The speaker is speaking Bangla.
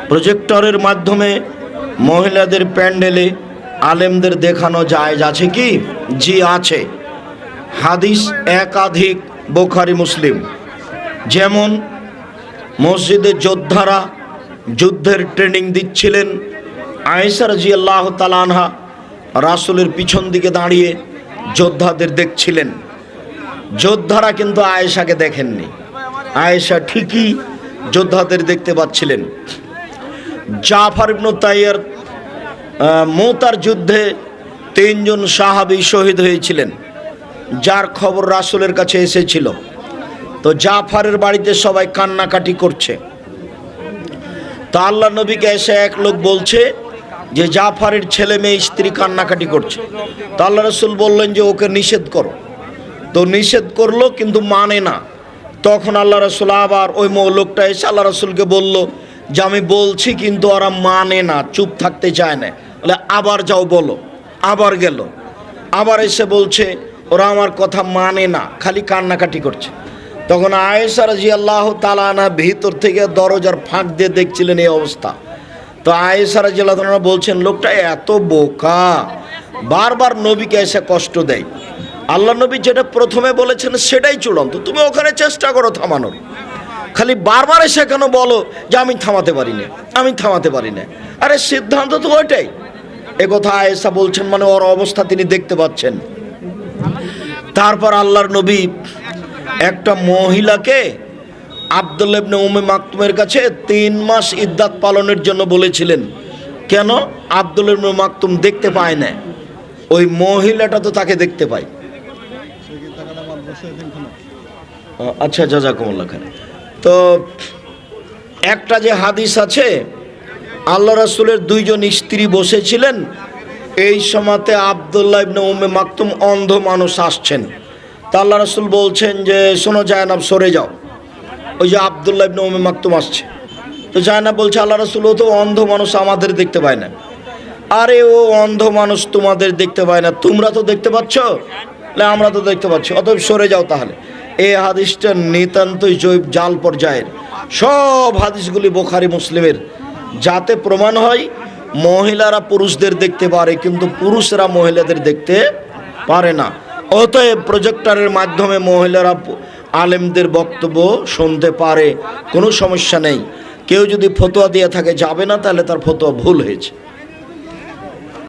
প্রজেক্টরের মাধ্যমে মহিলাদের প্যান্ডেলে আলেমদের দেখানো জায়েজ আছে কি? জি আছে। হাদিস একাধিক, বুখারী মুসলিম। যেমন মসজিদে যোদ্ধারা যুদ্ধের ট্রেনিং দিচ্ছিলেন, আয়েশা রাদিয়াল্লাহু তাআলা আনহা রাসূলের পিছন দিকে দাঁড়িয়ে যোদ্ধাদের দেখছিলেন। যোদ্ধারা কিন্তু আয়েশাকে দেখেননি, আয়েশা ঠিকই যোদ্ধাদের দেখতে পাচ্ছিলেন। জাফর ইবনে তাইয়ার মুতার যুদ্ধে 3 জন সাহাবী শহীদ হয়েছিলেন, যার খবর রাসূলের কাছে এসেছিল। তো জাফরের বাড়িতে সবাই কান্নাকাটি করছে। তো আল্লাহ নবীকে এসে এক লোক বলছে যে জাফরের ছেলে মেয়ে স্ত্রী কান্নাকাটি করছে। তো আল্লাহ রাসূল বললেন যে ওকে নিষেধ করো। তো নিষেধ করলো, কিন্তু মানে না। তখন আল্লাহ রাসূল আবার ওই লোকটা এসে আল্লাহ রাসূলকে বলল যে আমি বলছি কিন্তু ওরা মানে না, চুপ থাকতে চায় না। বলে আবার যাও বলো। আবার গেল, আবার এসে বলছে ওরা আমার কথা মানে না, খালি কান্নাকাটি করছে। তখন আয়েশা রাদিয়াল্লাহু তাআলা আনহা ভিতর থেকে দরজার ফাঁক দিয়ে দেখছিলেন এই অবস্থা। তো আয়েশা রাদিয়াল্লাহু তাআলা বলছেন লোকটা এত বোকা, বারবার নবীকে এসে কষ্ট দেয়। আল্লাহ নবী যেটা প্রথমে বলেছেন সেটাই চূড়ান্ত, তুমি ওখানে চেষ্টা করো থামানোর, খালি বারবার এসে কেন বলো যে আমি থামাতে পারি না, আমি থামাতে পারি না। আরে সিদ্ধান্ত তো ওইটাই। একথা আয়েশা বলছেন, মানে ওর অবস্থা তিনি দেখতে পাচ্ছেন। তারপর আল্লাহর নবী একটা মহিলাকে আব্দুল্লাহ ইবনে উম্মে মাকতুমের কাছে 3 মাস ইদ্দাত পালনের জন্য বলেছিলেন। কেন? আব্দুল্লাহ ইবনে মাকতুম দেখতে পায় না, ওই মহিলাটা তো তাকে দেখতে পায়। আচ্ছা, জাযাকুমুল্লাহ খাইর। তো একটা যে হাদিস আছে, আল্লাহ রাসূলের 2 জন স্ত্রী বসেছিলেন, এই সময়তে আব্দুল্লাহ ইবনে উম্মে মাকতুম অন্ধ মানুষ আসছেন। তা আল্লাহ রাসূল বলছেন যে শোনো জায়নাব সরে যাও, ওই যে আব্দুল্লাহ ইবনে উম্মে মাকতুম আসছে। তো জায়নাব বলছে আল্লাহ রাসূল ও তো অন্ধ মানুষ, আমাদের দেখতে পায় না। আরে ও অন্ধ মানুষ তোমাদের দেখতে পায় না, তোমরা তো দেখতে পাচ্ছ। আমরা তো দেখতে পাচ্ছি, অতএব সরে যাও তাহলে। এই হাদিসটা নিতান্তই জৈব জাল পর্যায়ের। সব হাদিসগুলি বুখারী মুসলিমের, যাতে প্রমাণ হয় মহিলারা পুরুষদের দেখতে পারে কিন্তু পুরুষরা মহিলাদের দেখতে পারে না। অতএব প্রজেক্টরের মাধ্যমে মহিলারা আলেমদের বক্তব্য শুনতে পারে, কোনো সমস্যা নেই। কেউ যদি ফতোয়া দিয়ে থাকে যাবে না, তাহলে তার ফতোয়া ভুল হয়েছে।